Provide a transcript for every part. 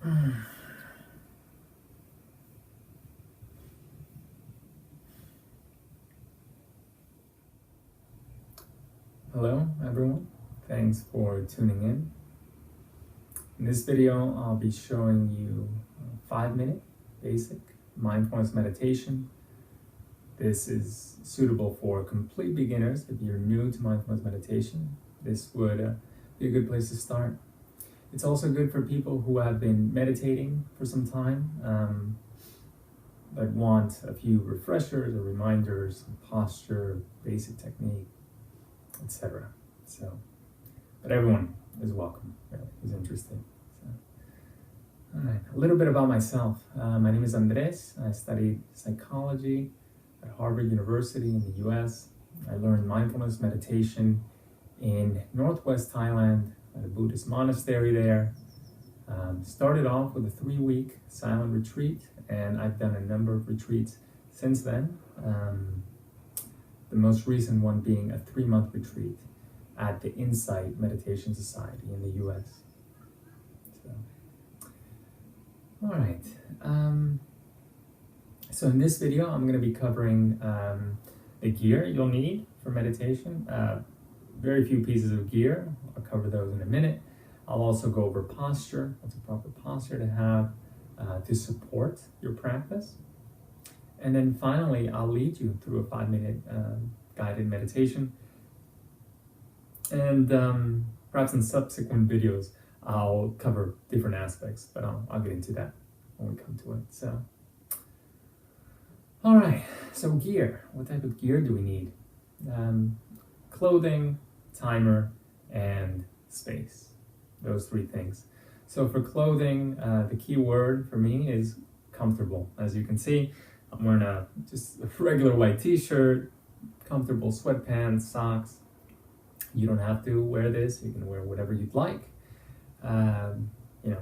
Hello everyone, thanks for tuning in. In this video, I'll be showing you a 5-minute basic mindfulness meditation. This is suitable for complete beginners. If you're new to mindfulness meditation, this would be a good place to start. It's also good for people who have been meditating for some time, but want a few refreshers or reminders, posture, basic technique, etc. But everyone is welcome, really, who's interested. All right, a little bit about myself. My name is Andres. I studied psychology at Harvard University in the US. I learned mindfulness meditation in Northwest Thailand at a Buddhist monastery there. Started off with a 3-week silent retreat, and I've done a number of retreats since then. The most recent one being a 3-month retreat at the Insight Meditation Society in the US. All right. So in this video, I'm going to be covering the gear you'll need for meditation. Very few pieces of gear. I'll cover those in a minute. I'll also go over posture. What's a proper posture to have to support your practice. And then finally, I'll lead you through a 5-minute guided meditation. And perhaps in subsequent videos, I'll cover different aspects, but I'll get into that when we come to it. So, all right, so gear. What type of gear do we need? Clothing, timer, and space. Those 3 things. So for clothing, the key word for me is comfortable. As you can see, I'm wearing just a regular white t-shirt, comfortable sweatpants, socks. You don't have to wear this. You can wear whatever you'd like.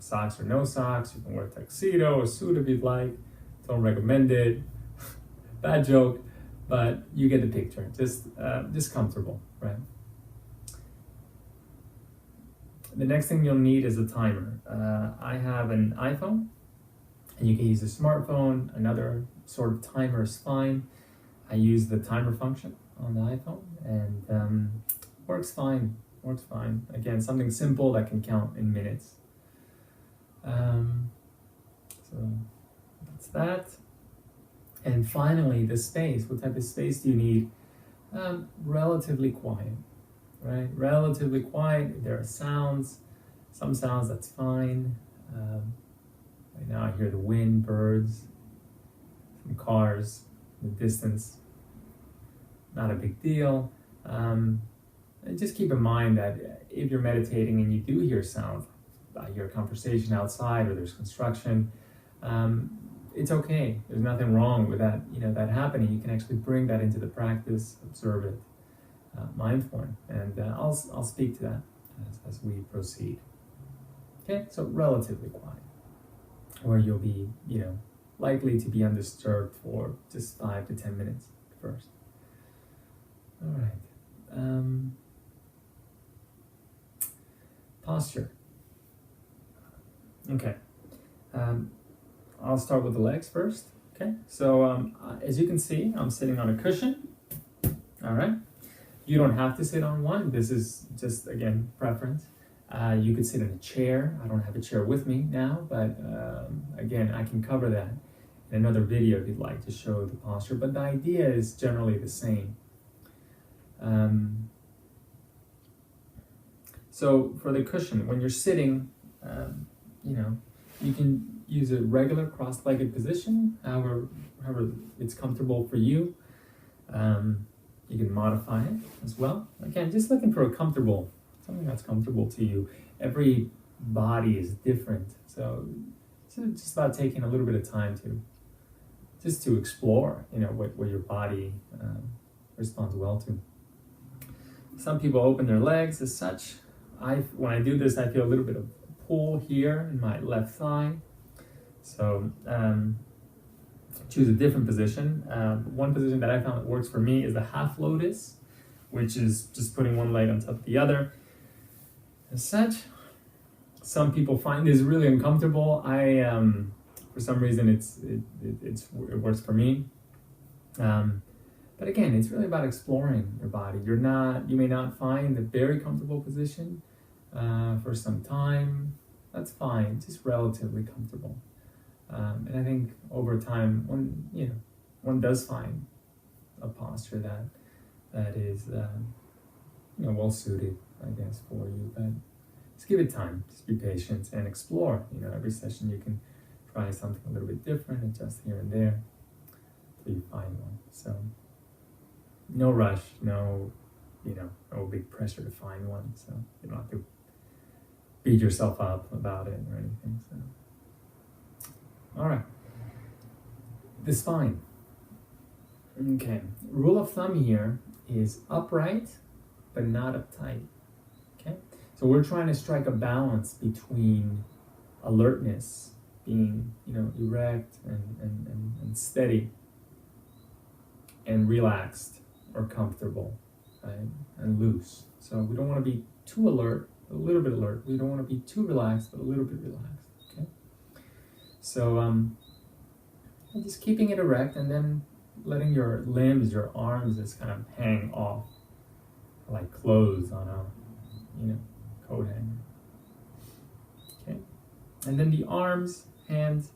Socks or no socks. You can wear a tuxedo or suit if you'd like. Don't recommend it. Bad joke, but you get the picture. Just comfortable, right? The next thing you'll need is a timer. I have an iPhone, and you can use a smartphone. Another sort of timer is fine. I use the timer function on the iPhone, and works fine. Again, something simple that can count in minutes. So that's that. And finally, the space. What type of space do you need? Relatively quiet, right? Relatively quiet. If there are sounds, some sounds, that's fine. Right now I hear the wind, birds, some cars in the distance. Not a big deal. And just keep in mind that if you're meditating and you do hear sound, I hear a conversation outside or there's construction, it's okay. There's nothing wrong with that. That happening. You can actually bring that into the practice, observe it mindfully, and I'll speak to that as we proceed. Okay, so relatively quiet, where you'll be, likely to be undisturbed for just 5 to 10 minutes first. All right. Posture. Okay. I'll start with the legs first. Okay. So as you can see, I'm sitting on a cushion. All right. You don't have to sit on one. This is just, again, preference. You could sit in a chair. I don't have a chair with me now, but again, I can cover that in another video if you'd like to show the posture. But the idea is generally the same. So for the cushion, when you're sitting, you can use a regular cross-legged position, however it's comfortable for you. You can modify it as well. Again, just looking for something that's comfortable to you. Every body is different, so it's just about taking a little bit of time to explore, what your body responds well to. Some people open their legs as such. When I do this, I feel a little bit of pull here in my left thigh. So choose a different position. One position that I found that works for me is the half lotus, which is just putting one leg on top of the other as such. Some people find this really uncomfortable. For some reason, it works for me. But again, it's really about exploring your body. You may not find a very comfortable position for some time. That's fine, just relatively comfortable. And I think over time, one does find a posture that is well suited, I guess, for you. But just give it time, just be patient and explore. Every session you can try something a little bit different, adjust here and there till you find one. So no rush, no big pressure to find one. So you don't have to beat yourself up about it or anything. So all right, the spine. Okay, rule of thumb here is upright but not uptight. Okay, so we're trying to strike a balance between alertness, being erect and steady, and relaxed or comfortable, right? And loose. So we don't want to be too alert, a little bit alert. We don't want to be too relaxed, but a little bit relaxed. Okay. So just keeping it erect, and then letting your limbs, your arms, just kind of hang off like clothes on a coat hanger. Okay. And then the arms, hands,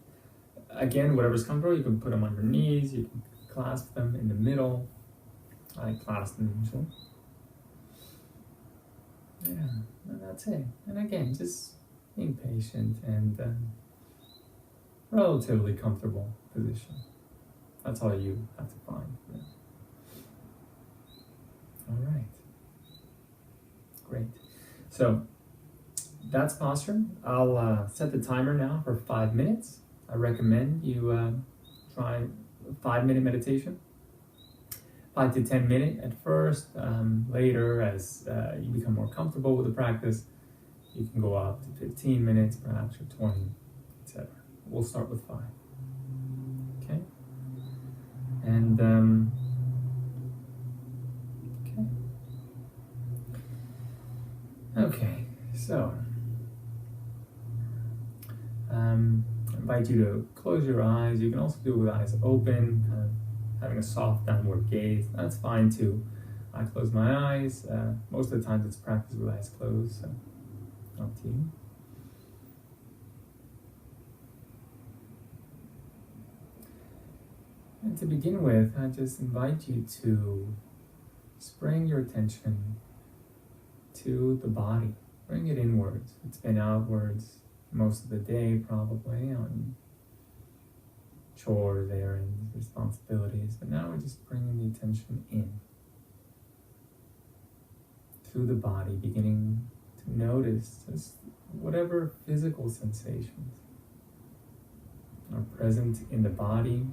again, whatever's comfortable. You can put them on your knees. You can clasp them in the middle. I clasp them usually. Yeah, and that's it. And again, just being patient and relatively comfortable position. That's all you have to find. Yeah. All right. Great. So that's posture. I'll set the timer now for 5 minutes. I recommend you try a 5-minute meditation. 5 to 10 minutes at first. Later, as you become more comfortable with the practice, you can go up to 15 minutes, perhaps, or 20, etc. We'll start with 5. Okay? And, okay, so, I invite you to close your eyes. You can also do it with eyes open, kind of having a soft downward gaze. That's fine too. I close my eyes. Most of the times it's practice with eyes closed, so up to you. And to begin with, I just invite you to just bring your attention to the body. Bring it inwards. It's been outwards most of the day, probably, on chores, errands, responsibilities. But now we're just bringing the attention in to the body, beginning to notice just whatever physical sensations are present in the body.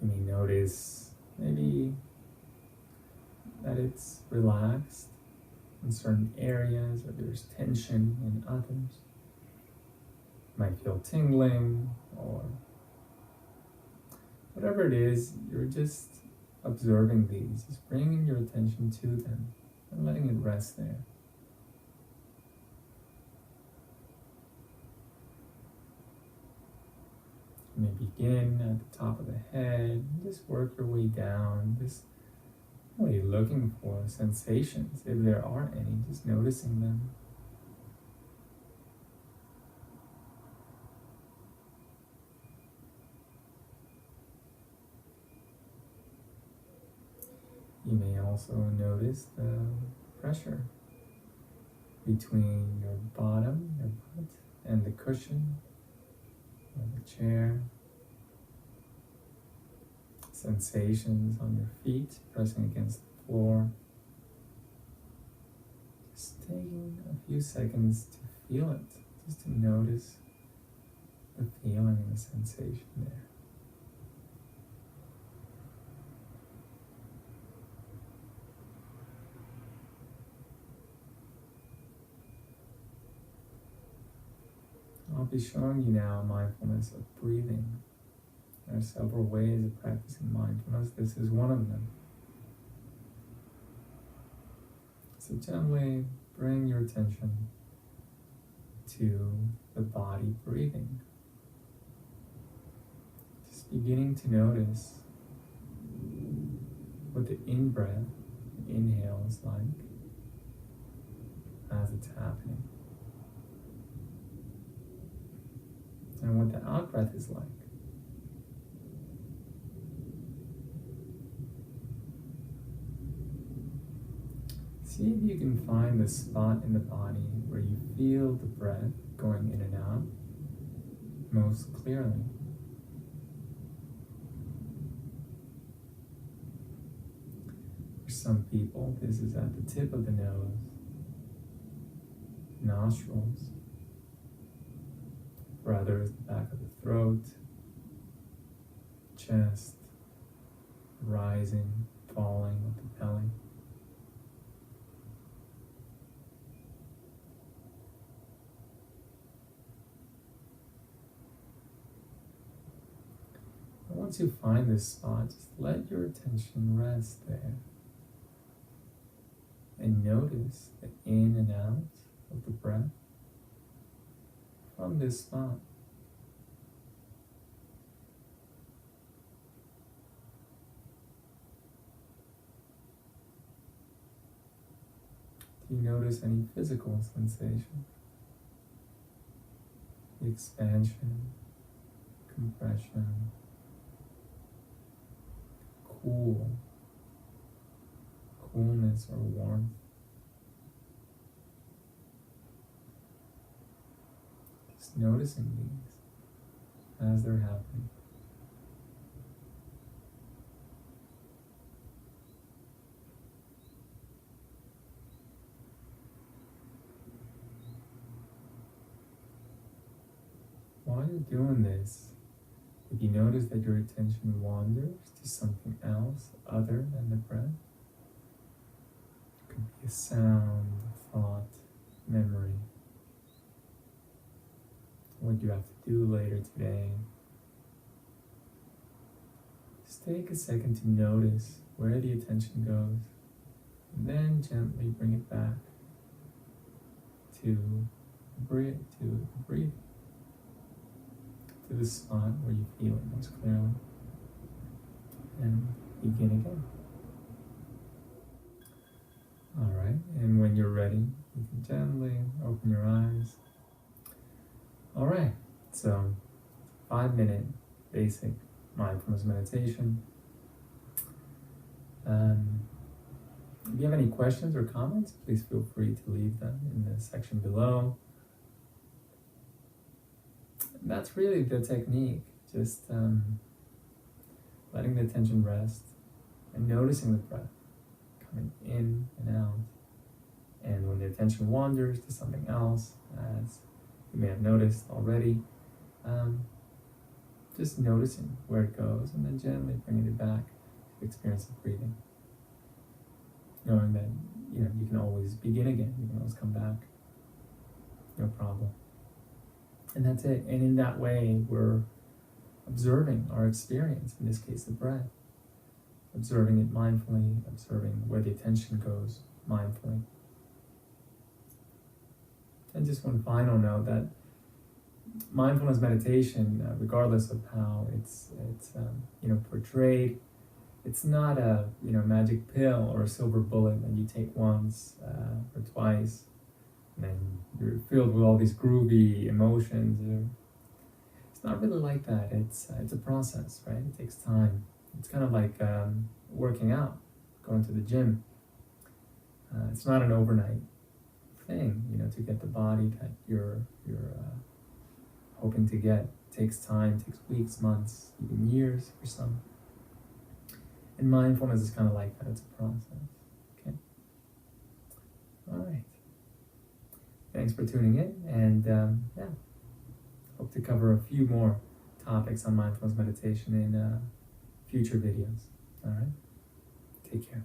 You may notice maybe that it's relaxed in certain areas, or there's tension in others. You might feel tingling, or whatever it is, you're just observing these, just bringing your attention to them and letting it rest there. You may begin at the top of the head, just work your way down, just really looking for sensations, if there are any, just noticing them. You may also notice the pressure between your bottom, your butt, and the cushion of the chair. Sensations on your feet pressing against the floor. Just taking a few seconds to feel it, just to notice the feeling and the sensation there. I'll be showing you now mindfulness of breathing. There are several ways of practicing mindfulness. This is one of them. This So gently bring your attention to the body breathing. Just beginning to notice what the in-breath, inhale is like as it's happening, and what the out-breath is like. See if you can find the spot in the body where you feel the breath going in and out most clearly. For some people, this is at the tip of the nose, nostrils. For others, the back of the throat, chest, rising, falling with the belly. And once you find this spot, just let your attention rest there. And notice the in and out of the breath from this spot. Do you notice any physical sensation? The expansion, compression, coolness or warmth? Just noticing these as they're happening. While you're doing this, if you notice that your attention wanders to something else other than the breath, it could be a sound, a thought, memory, what you have to do later today. Just take a second to notice where the attention goes, and then gently bring it back to breathing, to the spot where you feel it most clearly, and begin again. Alright, and when you're ready, you can gently open your eyes. Alright, so 5-minute basic mindfulness meditation. If you have any questions or comments, please feel free to leave them in the section below. That's really the technique, just letting the attention rest and noticing the breath coming in and out. And when the attention wanders to something else, as you may have noticed already, just noticing where it goes and then gently bringing it back to the experience of breathing. Knowing that you can always begin again, you can always come back, no problem. And that's it. And in that way, we're observing our experience, in this case, the breath. Observing it mindfully, observing where the attention goes mindfully. And just one final note that mindfulness meditation, regardless of how it's portrayed, it's not a magic pill or a silver bullet that you take once or twice, and then you're filled with all these groovy emotions. It's not really like that. It's a process, right? It takes time. It's kind of like working out, going to the gym. It's not an overnight thing, to get the body that you're hoping to get. It takes time, takes weeks, months, even years for some. And mindfulness is kind of like that. It's a process. Okay. All right. Thanks for tuning in, and hope to cover a few more topics on mindfulness meditation in future videos. All right. Take care.